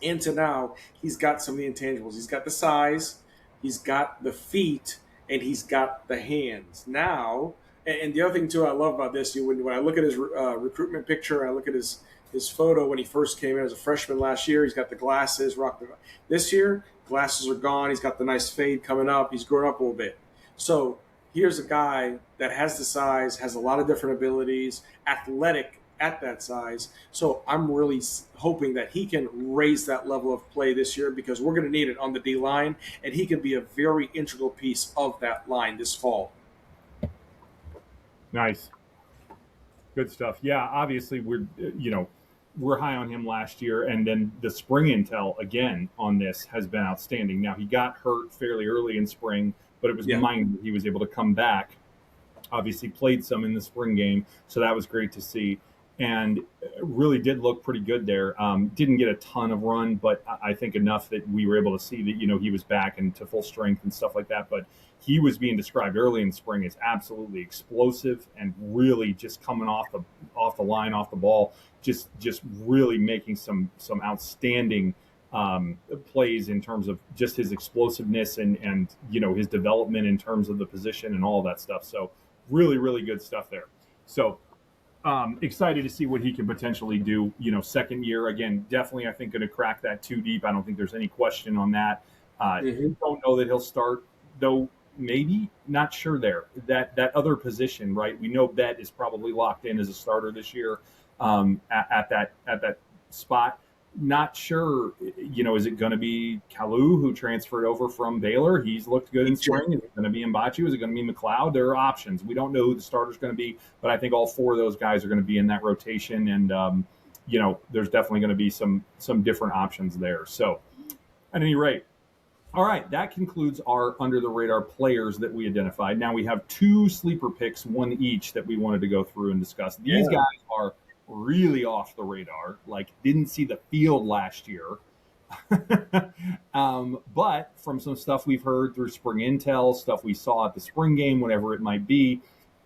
and to now, he's got some of the intangibles. He's got the size, he's got the feet, and he's got the hands. Now, and the other thing too I love about this, when I look at his recruitment picture, I look at his photo when he first came in as a freshman last year. He's got the glasses. This year, glasses are gone. He's got the nice fade coming up. He's grown up a little bit. So here's a guy that has the size, has a lot of different abilities, athletic at that size. So I'm really hoping that he can raise that level of play this year because we're going to need it on the D line, and he can be a very integral piece of that line this fall. Nice. Good stuff. Yeah, obviously we're high on him last year, and then the spring intel again on this has been outstanding. Now he got hurt fairly early in spring, but it was Yeah. minor. He was able to come back. Obviously played some in the spring game, so that was great to see, and really did look pretty good there. Didn't get a ton of run, but I think enough that we were able to see that he was back and to full strength and stuff like that. But he was being described early in spring as absolutely explosive and really just coming off the line, off the ball, just really making some outstanding plays in terms of just his explosiveness and his development in terms of the position and all of that stuff. So really, really good stuff there. So excited to see what he can potentially do. Second year again, definitely I think going to crack that two deep. I don't think there's any question on that. Mm-hmm. Don't know that he'll start though. Maybe not sure there. That other position, right? We know Bet is probably locked in as a starter this year at that spot. Not sure, is it going to be Kalu who transferred over from Baylor? He's looked good in spring. Is it going to be Mbachu? Is it going to be McLeod? There are options. We don't know who the starter's going to be, but I think all four of those guys are going to be in that rotation, and there's definitely going to be some different options there. So, at any rate, all right, that concludes our under the radar players that we identified. Now we have two sleeper picks, one each, that we wanted to go through and discuss. These Yeah. guys are really off the radar, like didn't see the field last year. But from some stuff we've heard through spring intel, stuff we saw at the spring game, whatever it might be,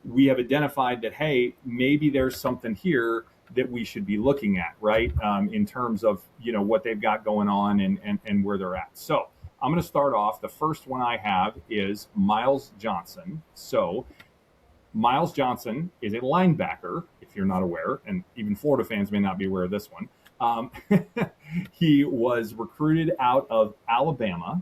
we have identified that, hey, maybe there's something here that we should be looking at, right? In terms of, what they've got going on and where they're at. So I'm going to start off. The first one I have is Miles Johnson. So Miles Johnson is a linebacker, if you're not aware, and even Florida fans may not be aware of this one. He was recruited out of Alabama,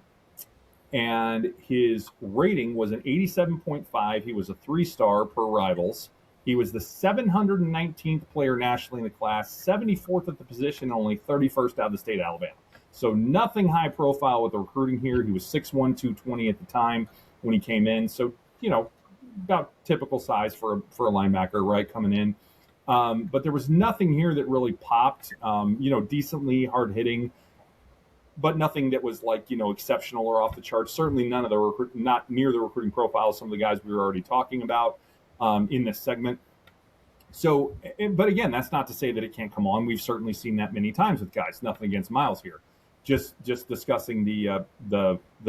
and his rating was an 87.5. He was a 3-star per Rivals. He was the 719th player nationally in the class, 74th at the position, only 31st out of the state of Alabama. So nothing high profile with the recruiting here. He was 6'1", 220 at the time when he came in. So, about typical size for a linebacker, right, coming in. But there was nothing here that really popped. Decently hard hitting, but nothing that was like exceptional or off the charts. Certainly none of not near the recruiting profile of some of the guys we were already talking about in this segment. So, but again, that's not to say that it can't come on. We've certainly seen that many times with guys. Nothing against Miles here. Just discussing the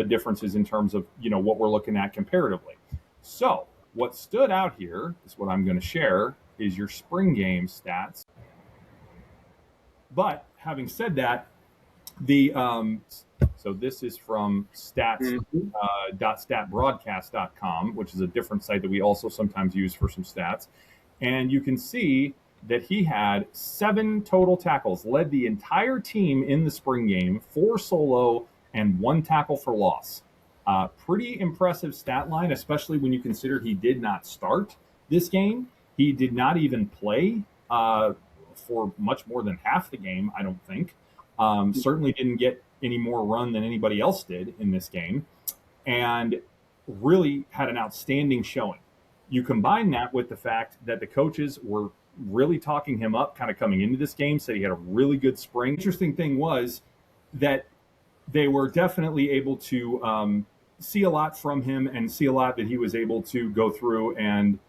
differences in terms of what we're looking at comparatively. So, what stood out here is what I'm going to share is your spring game stats. But having said that, so this is from stats.statbroadcast.com, which is a different site that we also sometimes use for some stats. And you can see that he had 7 total tackles, led the entire team in the spring game, 4 solo and 1 tackle for loss. Pretty impressive stat line, especially when you consider he did not start this game. He did not even play for much more than half the game, I don't think. Certainly didn't get any more run than anybody else did in this game, and really had an outstanding showing. You combine that with the fact that the coaches were really talking him up kind of coming into this game, said he had a really good spring. Interesting thing was that they were definitely able to see a lot from him and see a lot that he was able to go through and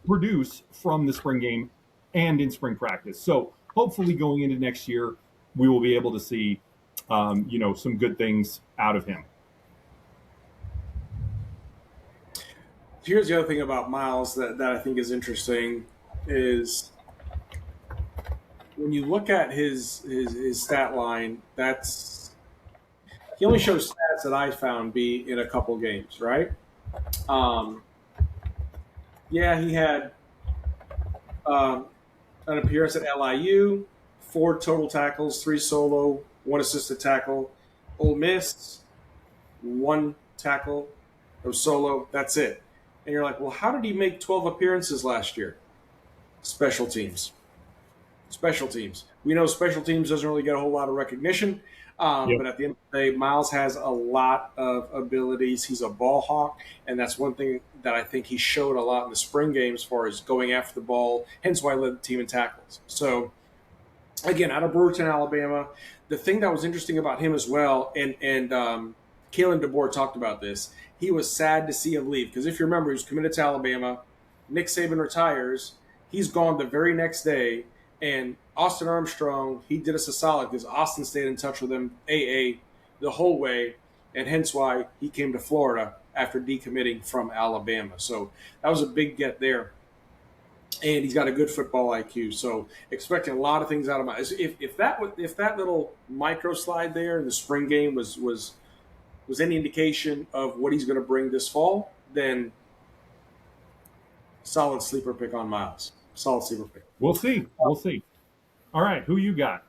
produce from the spring game and in spring practice. So hopefully going into next year, we will be able to see, some good things out of him. Here's the other thing about Miles that I think is interesting is when you look at his stat line, he only shows stats that I found be in a couple games, right? He had an appearance at LIU, 4 total tackles, 3 solo, 1 assisted tackle. Ole Miss, 1 tackle, no solo. That's it. And you're like, well, how did he make 12 appearances last year? Special teams. Special teams. We know special teams doesn't really get a whole lot of recognition. But at the end of the day, Miles has a lot of abilities. He's a ball hawk, and that's one thing that I think he showed a lot in the spring game as far as going after the ball, hence why he led the team in tackles. So, again, out of Brewerton, Alabama, the thing that was interesting about him as well, and Kalen DeBoer talked about this, he was sad to see him leave. Because if you remember, he was committed to Alabama. Nick Saban retires. He's gone the very next day. And Austin Armstrong, he did us a solid because Austin stayed in touch with him, the whole way. And hence why he came to Florida after decommitting from Alabama. So that was a big get there. And he's got a good football IQ. So expecting a lot of things out of him. If that little micro slide there in the spring game was any indication of what he's going to bring this fall, then solid sleeper pick on Miles. Solid sleeper pick. We'll see. We'll see. All right, who you got?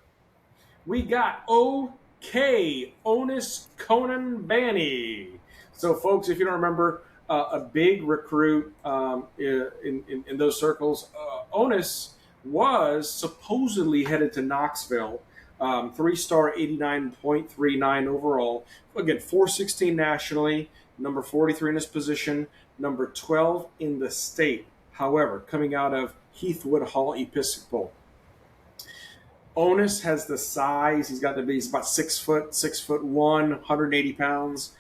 We got OK Onus Conan-Banny. So, folks, if you don't remember, a big recruit in those circles, Onus was supposedly headed to Knoxville. 3-star, 89.39 overall. Again, 416 nationally, number 43 in his position, number 12 in the state. However, coming out of Heathwood Hall Episcopal. Onus has the size. He's about 6 foot, 6'1", 180 pounds.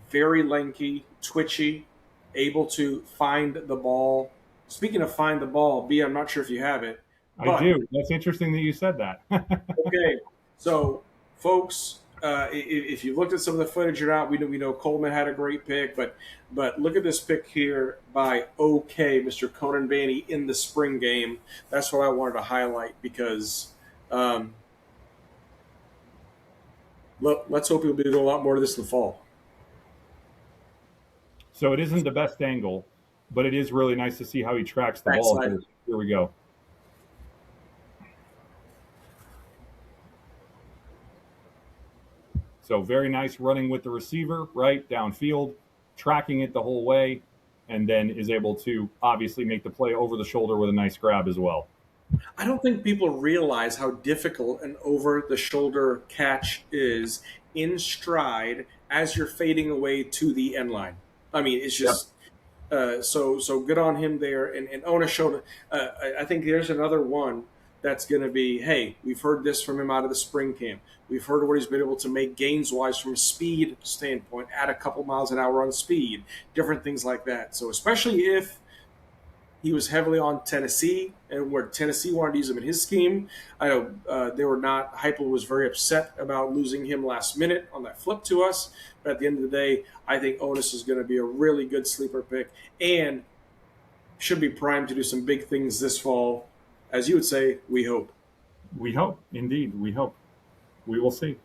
Very lanky, twitchy, able to find the ball. Speaking of find the ball, B, I'm not sure if you have it. I do. That's interesting that you said that. Okay, so folks, if you looked at some of the footage or not, we know Coleman had a great pick, but look at this pick here by OK, Mr. Conan-Banny in the spring game. That's what I wanted to highlight because let's hope he'll be doing a lot more of this in the fall. So it isn't the best angle, but it is really nice to see how he tracks the ball. Here we go. So very nice running with the receiver, right, downfield, tracking it the whole way, and then is able to obviously make the play over the shoulder with a nice grab as well. I don't think people realize how difficult an over the shoulder catch is in stride as you're fading away to the end line. I mean, it's Yep. just so good on him there. And Ona showed. I think there's another one that's going to be. Hey, we've heard this from him out of the spring camp. We've heard what he's been able to make gains wise from a speed standpoint, add a couple miles an hour on speed, different things like that. So especially if he was heavily on Tennessee, and where Tennessee wanted to use him in his scheme. I know they were not. Heupel was very upset about losing him last minute on that flip to us. But at the end of the day, I think Otis is going to be a really good sleeper pick and should be primed to do some big things this fall. As you would say, we hope. We hope, indeed, we hope. We will see.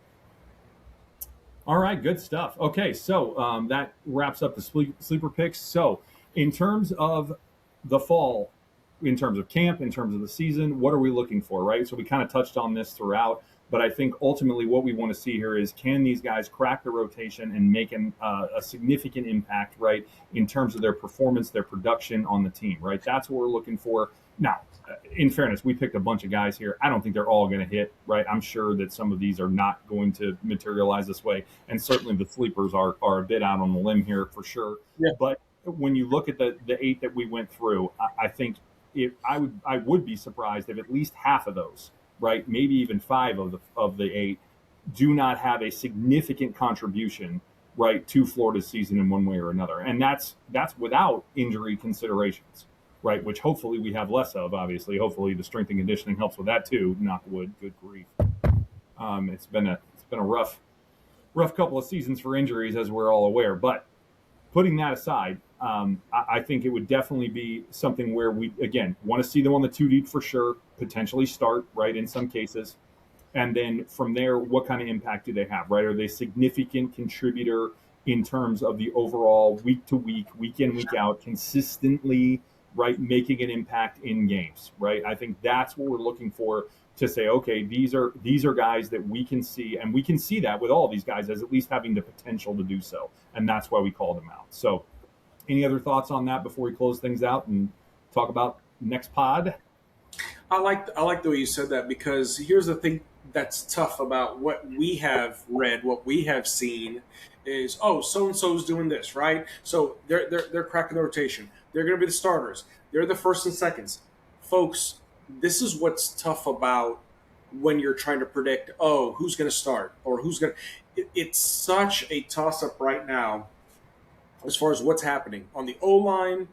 All right, good stuff. Okay, so that wraps up the sleeper picks. So, in terms of the fall, in terms of camp, in terms of the season, what are we looking for, right? So, we kind of touched on this throughout, but I think ultimately what we want to see here is can these guys crack the rotation and make a significant impact, right, in terms of their performance, their production on the team, right? That's what we're looking for. Now, in fairness, we picked a bunch of guys here. I don't think they're all going to hit, right? I'm sure that some of these are not going to materialize this way. And certainly the sleepers are a bit out on the limb here for sure. Yeah. But when you look at the 8 that we went through, I think I would be surprised if at least half of those, right, maybe even 5 of the 8, do not have a significant contribution, right, to Florida's season in one way or another. And that's without injury considerations, right? Which hopefully we have less of. Obviously, hopefully the strength and conditioning helps with that too. Knock wood. Good grief. It's been a rough couple of seasons for injuries, as we're all aware. But putting that aside, I think it would definitely be something where we again want to see them on the 2 deep for sure. Potentially start, right, in some cases. And then from there, what kind of impact do they have, right? Are they a significant contributor in terms of the overall week to week in, week out, consistently, right, making an impact in games, right? I think that's what we're looking for to say, okay, these are guys that we can see, and we can see that with all these guys as at least having the potential to do so, and that's why we call them out. So, any other thoughts on that before we close things out and talk about next pod? I like the way you said that, because here's the thing that's tough about what we have read, what we have seen is, oh, so and so's doing this, right? So they're cracking the rotation. They're going to be the starters. They're the first and seconds, folks. This is what's tough about when you're trying to predict, oh, who's going to start or who's going to. It's such a toss up right now as far as what's happening on the O line.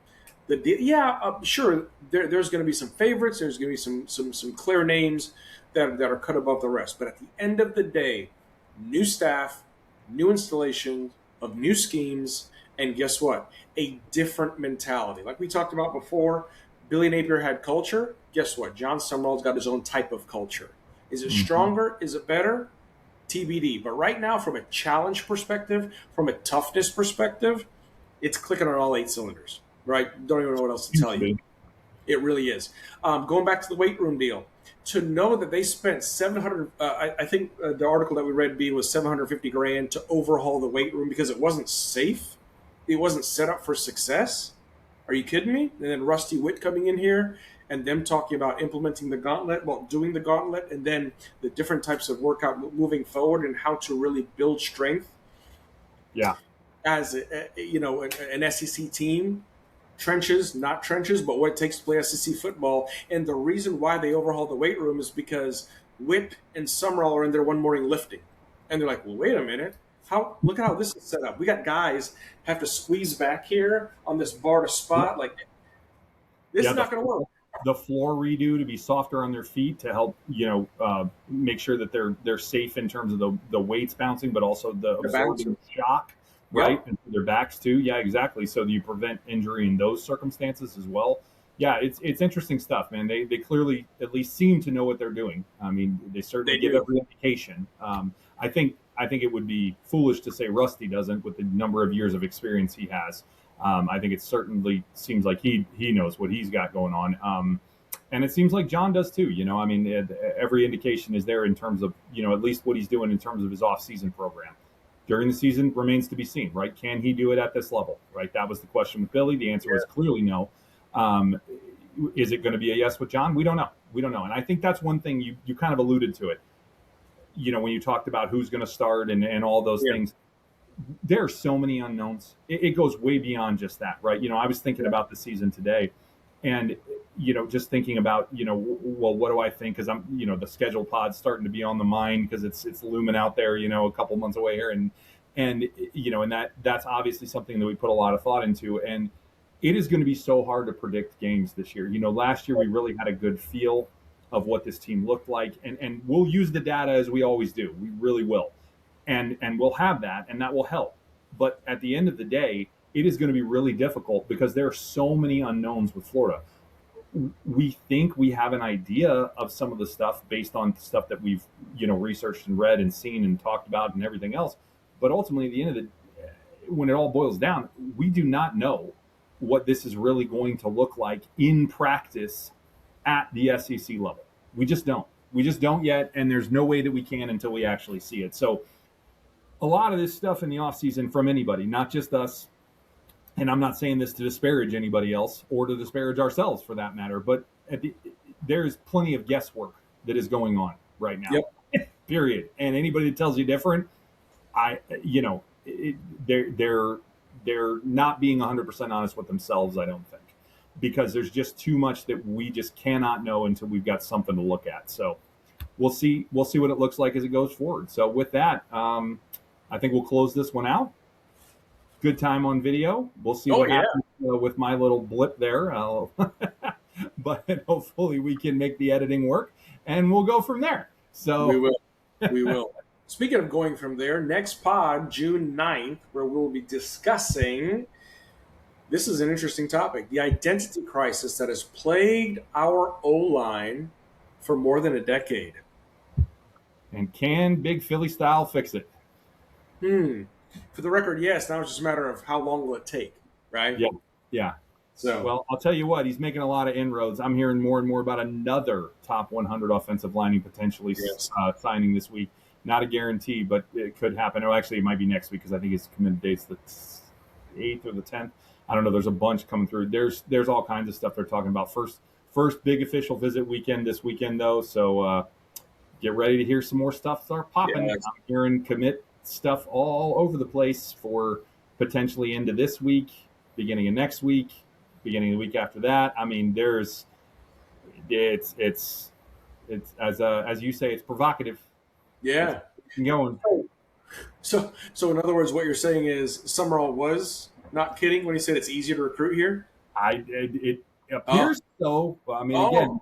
Sure, there's going to be some favorites. There's going to be some clear names that are cut above the rest. But at the end of the day, new staff, new installation of new schemes, and guess what? A different mentality. Like we talked about before, Billy Napier had culture. Guess what? John Summerall's got his own type of culture. Is it stronger? Is it better? TBD. But right now, from a challenge perspective, from a toughness perspective, it's clicking on all 8 cylinders. Right? Don't even know what else to tell you. It really is. Going back to the weight room deal, to know that they spent 700. I think the article that we read was 750 grand to overhaul the weight room because it wasn't safe. It wasn't set up for success. Are you kidding me? And then Rusty Witt coming in here and them talking about implementing the gauntlet, doing the gauntlet, and then the different types of workout moving forward and how to really build strength. Yeah. As an SEC team. Trenches, not trenches, but what it takes to play SEC football. And the reason why they overhauled the weight room is because Witt and Summerall are in there one morning lifting. And they're like, well, wait a minute. Look at how this is set up. We got guys have to squeeze back here on this bar to spot. Like, this is not going to work. The floor redo to be softer on their feet to help, make sure that they're safe in terms of the weights bouncing, but also the absorbing shock. Right, and their backs too. Yeah, exactly. So you prevent injury in those circumstances as well. Yeah, it's interesting stuff, man. They clearly at least seem to know what they're doing. I mean, they certainly give every indication. I think it would be foolish to say Rusty doesn't with the number of years of experience he has. I think it certainly seems like he knows what he's got going on. And it seems like John does too. I mean, every indication is there in terms of at least what he's doing in terms of his off-season program. During the season remains to be seen, right? Can he do it at this level, right? That was the question with Billy. The answer was clearly no. Is it going to be a yes with John? We don't know. We don't know. And I think that's one thing you kind of alluded to it. When you talked about who's going to start and all those Yeah. things, there are so many unknowns. It goes way beyond just that, right? I was thinking about the season today, and just thinking about well, what do I think? Because I'm the schedule pod's starting to be on the mind because it's looming out there, a couple months away here, and that's obviously something that we put a lot of thought into, and it is going to be so hard to predict games this year. Last year we really had a good feel of what this team looked like, and we'll use the data as we always do. We really will, and we'll have that, and that will help. But at the end of the day, it is going to be really difficult because there are so many unknowns with Florida. We think we have an idea of some of the stuff based on stuff that we've researched and read and seen and talked about and everything else. But ultimately, at the end of when it all boils down, we do not know what this is really going to look like in practice at the SEC level. We just don't. We just don't yet, and there's no way that we can until we actually see it. So a lot of this stuff in the offseason from anybody, not just us, and I'm not saying this to disparage anybody else or to disparage ourselves for that matter, but there's plenty of guesswork that is going on right now. Yep. Period. And anybody that tells you different, they're not being 100% honest with themselves, I don't think, because there's just too much that we just cannot know until we've got something to look at. So we'll see what it looks like as it goes forward. So with that, I think we'll close this one out. Good time on video. We'll see what happens with my little blip there. But hopefully we can make the editing work, and we'll go from there. So we will. We will. Speaking of going from there, next pod, June 9th, where we'll be discussing, this is an interesting topic, the identity crisis that has plagued our O-line for more than a decade. And can Big Philly style fix it? For the record, yes. Now it's just a matter of how long will it take, right? Yeah. So, well, I'll tell you what, he's making a lot of inroads. I'm hearing more and more about another top 100 offensive lineman potentially signing this week. Not a guarantee, but it could happen. Oh, actually, it might be next week because I think his committed date's the 8th or the 10th. I don't know. There's a bunch coming through. There's all kinds of stuff they're talking about. First big official visit weekend this weekend, though. So get ready to hear some more stuff start popping. I'm hearing commit stuff all over the place for potentially into this week, beginning of next week, beginning of the week after that. I mean, it's as you say, it's provocative. Yeah. It's going. So in other words, what you're saying is Summerall was not kidding when he said it's easier to recruit here? It appears so. I mean, again,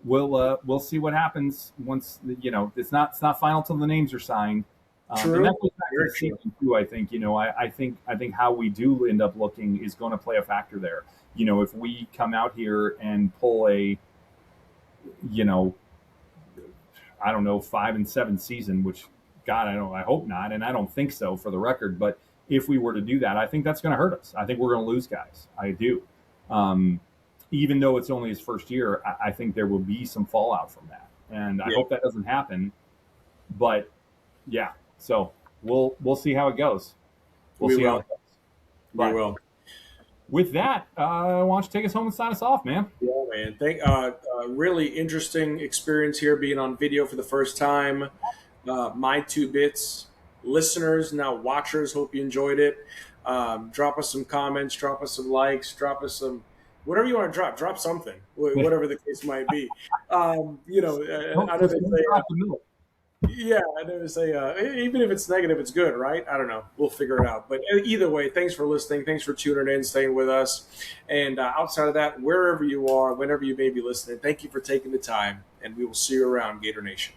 we'll see what happens once it's not final till the names are signed. True. And that goes back to the season too. I think I think how we do end up looking is going to play a factor there. If we come out here and pull a, I don't know, 5-7 season, which God, I hope not, and I don't think so for the record. But if we were to do that, I think that's going to hurt us. I think we're going to lose guys. I do. Even though it's only his first year, I think there will be some fallout from that, and I hope that doesn't happen. But yeah, so we'll see how it goes. We'll see how it goes. But we will. With that, why don't you take us home and sign us off, man? Yeah, man. Really interesting experience here, being on video for the first time. My 2 bits. Listeners, now watchers, hope you enjoyed it. Drop us some comments, drop us some likes, drop us some whatever you want to drop something, whatever the case might be. I know they say, yeah, I know they say, even if it's negative, it's good, right? I don't know. We'll figure it out. But either way, thanks for listening. Thanks for tuning in, staying with us. And outside of that, wherever you are, whenever you may be listening, thank you for taking the time. And we will see you around, Gator Nation.